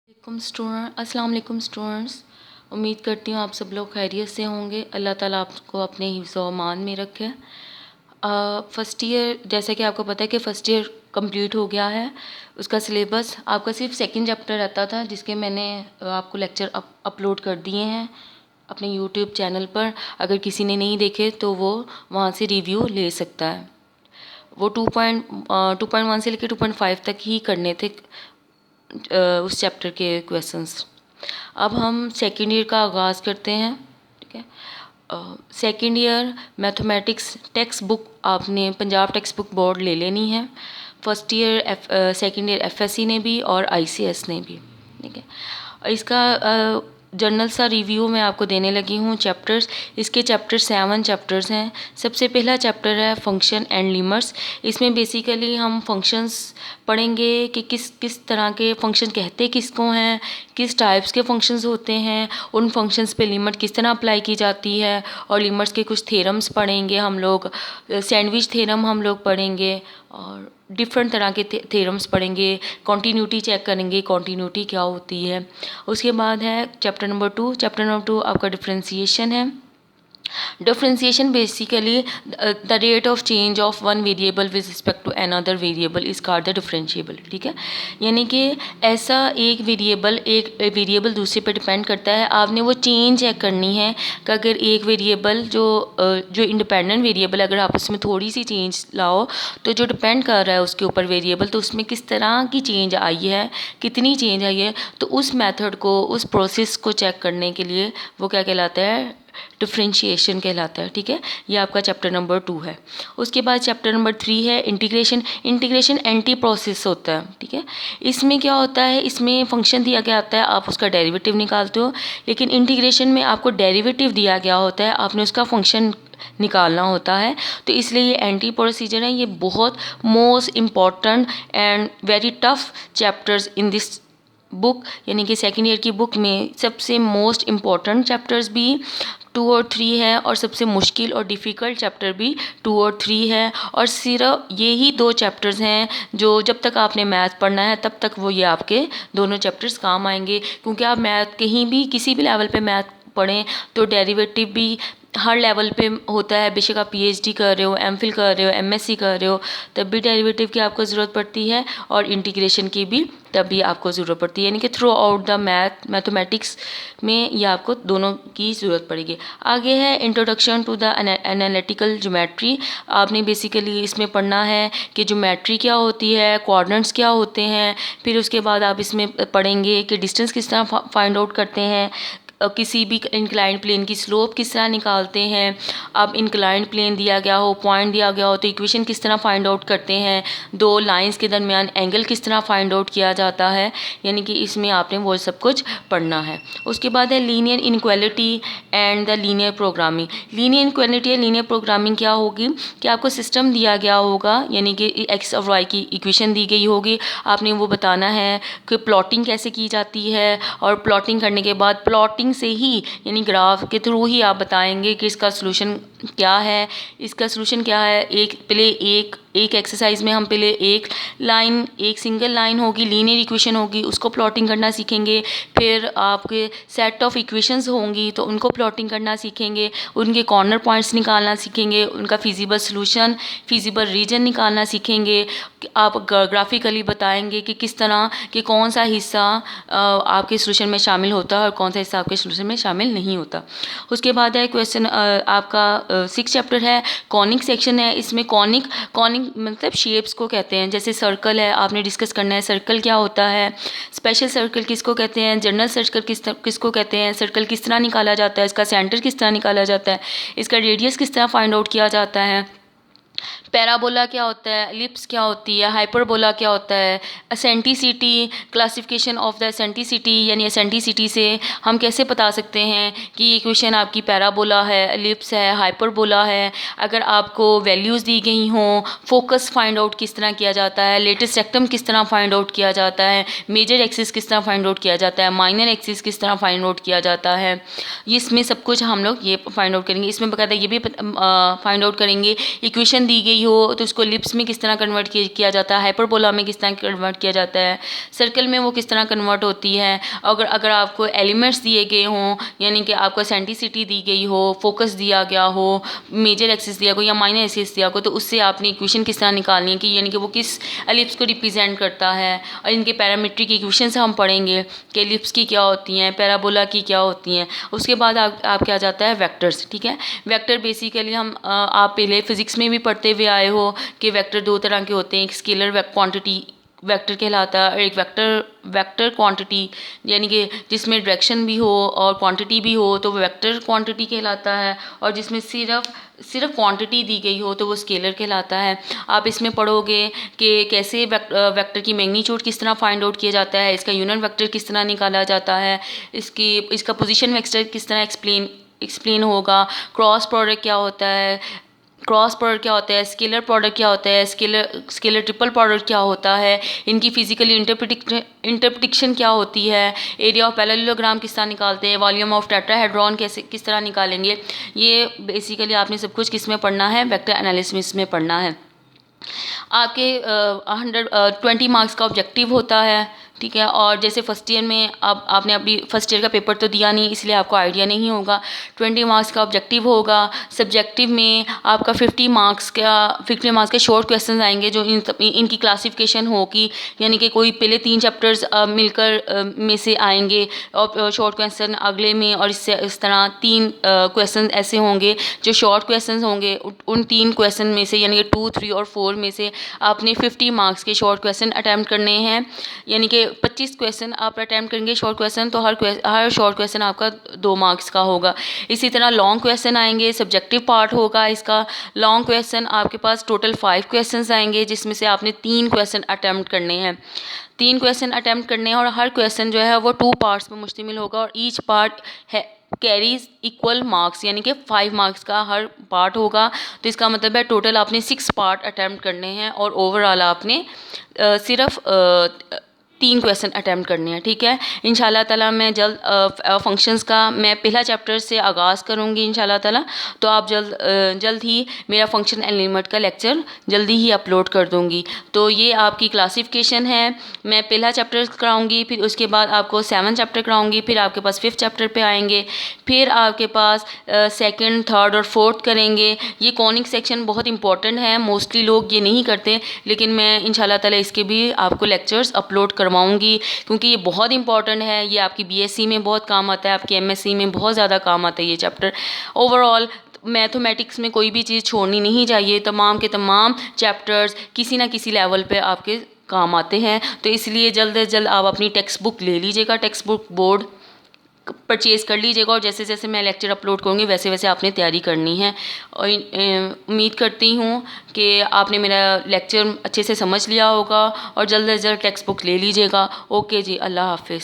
अस्सलाम वालेकुम स्टूडेंट्स। उम्मीद करती हूँ आप सब लोग खैरियत से होंगे। अल्लाह ताला आपको अपने हिफ्ज़ व अमान में रखे। फ़र्स्ट ईयर, जैसा कि आपको पता है कि फ़र्स्ट ईयर कंप्लीट हो गया है। उसका सिलेबस आपका सिर्फ सेकंड चैप्टर रहता था, जिसके मैंने आपको लेक्चर अपलोड कर दिए हैं अपने यूट्यूब चैनल पर। अगर किसी ने नहीं देखे तो वो वहाँ से रिव्यू ले सकता है। वो 2.1 से लेकर 2.5 तक ही करने थे उस चैप्टर के क्वेश्चंस। अब हम सेकेंड ईयर का आगाज़ करते हैं। ठीक है, second year mathematics text book आपने पंजाब टेक्स्ट बुक बोर्ड ले लेनी है। First year second year FSc ने भी और आईसीएस ने भी। ठीक है, इसका जनरल सा रिव्यू मैं आपको देने लगी हूँ। चैप्टर्स, इसके 7 चैप्टर्स हैं। सबसे पहला चैप्टर है फंक्शन एंड लिमिट्स। इसमें बेसिकली हम फंक्शंस पढ़ेंगे कि किस किस तरह के फंक्शन कहते किसको हैं, किस टाइप्स के फंक्शंस होते हैं, उन फंक्शंस पे लिमिट किस तरह अप्लाई की जाती है, और लिमिट्स के कुछ थ्योरम्स पढ़ेंगे हम लोग। सैंडविच थ्योरम हम लोग पढ़ेंगे और डिफरेंट तरह के थ्योरम्स पढ़ेंगे। कॉन्टीन्यूटी चेक करेंगे, कॉन्टीन्यूटी क्या होती है। उसके बाद है चैप्टर नंबर 2। चैप्टर नंबर 2 आपका डिफरेंशिएशन है। Differentiation basically the rate of change of one variable with respect to another variable is called the differentiable. ठीक है, यानी कि ऐसा एक वेरिएबल दूसरे पर डिपेंड करता है। आपने वो चेंज चेक करनी है कि अगर एक वेरिएबल जो इंडिपेंडेंट वेरिएबल, अगर आप उसमें थोड़ी सी चेंज लाओ तो जो डिपेंड कर रहा है उसके ऊपर वेरिएबल, तो उसमें किस तरह की चेंज आई है, कितनी चेंज आई है, तो उस मेथड को, उस प्रोसेस को चेक करने के लिए वो क्या कहलाता है, डिफरेंशिएशन कहलाता है। ठीक है, ये आपका चैप्टर नंबर 2 है। उसके बाद चैप्टर नंबर 3 है इंटीग्रेशन। इंटीग्रेशन एंटी प्रोसेस होता है। ठीक है, इसमें क्या होता है, इसमें फंक्शन दिया गया होता है, आप उसका डेरिवेटिव निकालते हो, लेकिन इंटीग्रेशन में आपको डेरिवेटिव दिया गया होता है, आपने उसका फंक्शन निकालना होता है। तो इसलिए ये एंटी प्रोसीजर है। ये बहुत most important and very tough chapters in this book, यानी कि सेकेंड ईयर की बुक में सबसे मोस्ट इम्पॉर्टेंट चैप्टर्स भी 2 और 3 है, और सबसे मुश्किल और डिफ़िकल्ट चैप्टर भी 2 और 3 है। और सिर्फ यही 2 चैप्टर्स हैं जो जब तक आपने मैथ पढ़ना है तब तक वो ये आपके दोनों चैप्टर्स काम आएंगे। क्योंकि आप मैथ कहीं भी किसी भी लेवल पे मैथ पढ़ें तो डेरिवेटिव भी हर लेवल पे होता है। बेशक आप पीएचडी कर रहे हो, एमफिल कर रहे हो, एमएससी कर रहे हो, तब भी डेरिवेटिव की आपको ज़रूरत पड़ती है, और इंटीग्रेशन की भी तब भी आपको ज़रूरत पड़ती है। यानी कि थ्रू आउट द मैथमेटिक्स में ये आपको दोनों की ज़रूरत पड़ेगी। आगे है introduction to the analytical geometry. आपने बेसिकली इसमें पढ़ना है कि ज्योमेट्री क्या होती है, कोऑर्डिनेट्स क्या होते हैं। फिर उसके बाद आप इसमें पढ़ेंगे कि डिस्टेंस किस तरह फाइंड आउट करते हैं, किसी भी इंक्लाइंड प्लेन की स्लोप किस तरह निकालते हैं। अब इंक्लाइंड प्लेन दिया गया हो, पॉइंट दिया गया हो, तो इक्वेशन किस तरह फाइंड आउट करते हैं, दो लाइंस के दरमियान एंगल किस तरह फाइंड आउट किया जाता है। यानी कि इसमें आपने वो सब कुछ पढ़ना है। उसके बाद है linear inequality and the linear programming. Linear inequality या लीनियर प्रोग्रामिंग क्या होगी कि आपको सिस्टम दिया गया होगा, यानी कि एक्स और वाई की इक्वेशन दी गई होगी, आपने वो बताना है कि प्लॉटिंग कैसे की जाती है, और प्लॉटिंग करने के बाद प्लॉटिंग से ही, यानी ग्राफ के थ्रू ही आप बताएंगे कि इसका सॉल्यूशन क्या है, इसका सॉल्यूशन क्या है। एक एक्सरसाइज में हम पहले एक सिंगल लाइन होगी, लीनियर इक्वेशन होगी, उसको प्लॉटिंग करना सीखेंगे। फिर आपके सेट ऑफ इक्वेशंस होंगी तो उनको प्लॉटिंग करना सीखेंगे, उनके कॉर्नर पॉइंट्स निकालना सीखेंगे, उनका फिजिबल सॉल्यूशन, फिजिबल रीजन निकालना सीखेंगे। आप ग्राफिकली बताएंगे कि किस तरह कि कौन सा हिस्सा आपके सॉल्यूशन में शामिल होता है और कौन सा हिस्सा आपके सॉल्यूशन में शामिल नहीं होता। उसके बाद है क्वेश्चन आपका 6 चैप्टर है कॉनिक सेक्शन है। इसमें कॉनिक मतलब शेप्स को कहते हैं। जैसे सर्कल है, आपने डिस्कस करना है सर्कल क्या होता है, स्पेशल सर्कल किसको कहते हैं, जनरल सर्कल किसको कहते हैं, सर्कल किस तरह निकाला जाता है, इसका सेंटर किस तरह निकाला जाता है, इसका रेडियस किस तरह फाइंड आउट किया जाता है, पैराबोला क्या होता है, एलिप्स क्या होती है, हाइपरबोला क्या होता है, eccentricity, classification of the eccentricity, यानी एसेंट्रिसिटी से हम कैसे बता सकते हैं कि ये इक्वेशन आपकी पैराबोला है, एलिप्स है, हाइपरबोला है। अगर आपको वैल्यूज़ दी गई हों, फोकस फाइंड आउट किस तरह किया जाता है, लेटेस्ट रेक्टम किस तरह फाइंड आउट किया जाता है, मेजर एक्सिस किस तरह फाइंड आउट किया जाता है, माइनर एक्सिस किस तरह फाइंड आउट किया जाता है, इसमें सब कुछ हम लोग ये फाइंड आउट करेंगे। इसमें बकायदा ये भी फाइंड आउट करेंगे इक्वेशन दी गई हो तो उसको लिप्स में किस तरह कन्वर्ट किया जाता है, हाइपरबोला में किस तरह कन्वर्ट किया जाता है, सर्कल में वो किस तरह कन्वर्ट होती है। अगर आपको एलिमेंट्स दिए गए हों, यानी कि आपको एसेंट्रिसिटी दी गई हो, फोकस दिया गया हो, मेजर एक्सिस दिया हो या माइनर एक्सिस दिया हो, तो उससे आपने इक्वेशन किस तरह निकालनी है कि यानी कि वो किस एलिप्स को रिप्रेजेंट करता है। और इनके पैरामीट्रिक इक्वेशंस हम पढ़ेंगे कि एलिप्स की क्या होती हैं, पैराबोला की क्या होती हैं। उसके बाद आप क्या जाता है वेक्टर्स। ठीक है, वेक्टर बेसिकली हम आप पहले फिजिक्स में भी पढ़ते हुए आए हो कि वेक्टर दो तरह के होते हैं, एक स्केलर क्वांटिटी वेक्टर कहलाता है और एक वेक्टर क्वांटिटी यानी कि जिसमें डायरेक्शन भी हो और क्वांटिटी भी हो तो वो वेक्टर क्वांटिटी कहलाता है, और जिसमें सिर्फ क्वांटिटी दी गई हो तो वो स्केलर कहलाता है। आप इसमें पढ़ोगे कि कैसे वेक्टर की मैग्नीट्यूड किस तरह फाइंड आउट किया जाता है, इसका यूनिट वेक्टर किस तरह निकाला जाता है, इसका पोजीशन वेक्टर किस तरह एक्सप्लेन होगा, क्रॉस प्रोडक्ट क्या होता है, स्केलर प्रोडक्ट क्या होता है, स्केलर ट्रिपल प्रोडक्ट क्या होता है, इनकी फिजिकली इंटरप्रिटेशन क्या होती है, एरिया ऑफ पैरेललोग्राम किस तरह निकालते हैं, वॉल्यूम ऑफ टेट्राहेड्रॉन किस तरह निकालेंगे। ये बेसिकली आपने सब कुछ किस में पढ़ना है, वेक्टर एनालिसिस में पढ़ना है। आपके 120 मार्क्स का ऑब्जेक्टिव होता है। ठीक है, और जैसे फर्स्ट ईयर में आपने अभी फर्स्ट ईयर का पेपर तो दिया नहीं, इसलिए आपको आइडिया नहीं होगा। 20 मार्क्स का ऑब्जेक्टिव होगा। सब्जेक्टिव में आपका 50 मार्क्स के शॉर्ट क्वेश्चन आएंगे जो इनकी क्लासिफिकेशन होगी, यानी कि कोई पहले 3 चैप्टर्स मिलकर में से आएंगे और शॉर्ट क्वेश्चन अगले में, और इस तरह 3 क्वेश्चन ऐसे होंगे जो शॉर्ट क्वेश्चन होंगे। उन 3 क्वेश्चन में से यानी कि 2, 3 और 4 में से आपने 50 मार्क्स के शॉर्ट क्वेश्चन अटैम्प्ट करने हैं, यानी कि 25 क्वेश्चन आप अटैम्प्ट करेंगे शॉर्ट क्वेश्चन, तो हर शॉर्ट क्वेश्चन आपका 2 मार्क्स का होगा। इसी तरह लॉन्ग क्वेश्चन आएंगे, सब्जेक्टिव पार्ट होगा इसका। लॉन्ग क्वेश्चन आपके पास टोटल 5 क्वेश्चंस आएंगे, जिसमें से आपने 3 क्वेश्चन अटैम्प्ट करने हैं। 3 क्वेश्चन अटैम्प्ट करने हैं और हर क्वेश्चन जो है वो 2 पार्ट्स में मुश्तमिल होगा, और ईच पार्ट है कैरीज इक्वल मार्क्स, यानी कि 5 मार्क्स का हर पार्ट होगा। तो इसका मतलब है टोटल आपने 6 पार्ट अटैम्प्ट करने हैं और ओवरऑल आपने सिर्फ 3 क्वेश्चन अटैम्प्ट करने हैं। ठीक है, इंशाल्लाह ताला मैं जल्द फंक्शंस का मैं पहला चैप्टर से आगाज़ करूँगी इंशाल्लाह ताला, तो आप जल्द ही मेरा फंक्शन एंड लिमिट का लेक्चर जल्दी ही अपलोड कर दूँगी। तो ये आपकी क्लासिफिकेशन है, मैं पहला चैप्टर कराऊँगी, फिर उसके बाद आपको 7 चैप्टर कराऊँगी, फिर आपके पास 5th चैप्टर पे आएंगे, फिर आपके पास 2nd, 3rd और 4th करेंगे। ये कॉनिक सेक्शन बहुत इंपॉर्टेंट है, मोस्टली लोग ये नहीं करते, लेकिन मैं इंशाल्लाह ताला इसके भी आपको लेक्चर्स अपलोड करवाऊंगी, क्योंकि ये बहुत इंपॉर्टेंट है। ये आपकी बीएससी में बहुत काम आता है, आपकी एमएससी में बहुत ज़्यादा काम आता है ये चैप्टर। ओवरऑल मैथमेटिक्स में कोई भी चीज़ छोड़नी नहीं चाहिए, तमाम के तमाम चैप्टर्स किसी ना किसी लेवल पे आपके काम आते हैं। तो इसलिए जल्द से जल्द आप अपनी टेक्स्ट बुक ले लीजिएगा, टेक्स्ट बुक बोर्ड परचेज़ कर लीजिएगा, और जैसे जैसे मैं लेक्चर अपलोड करूँगी वैसे वैसे आपने तैयारी करनी है। और उम्मीद करती हूँ कि आपने मेरा लेक्चर अच्छे से समझ लिया होगा, और जल्द से जल्द टेक्स्ट बुक ले लीजिएगा। ओके जी, अल्लाह हाफिज़।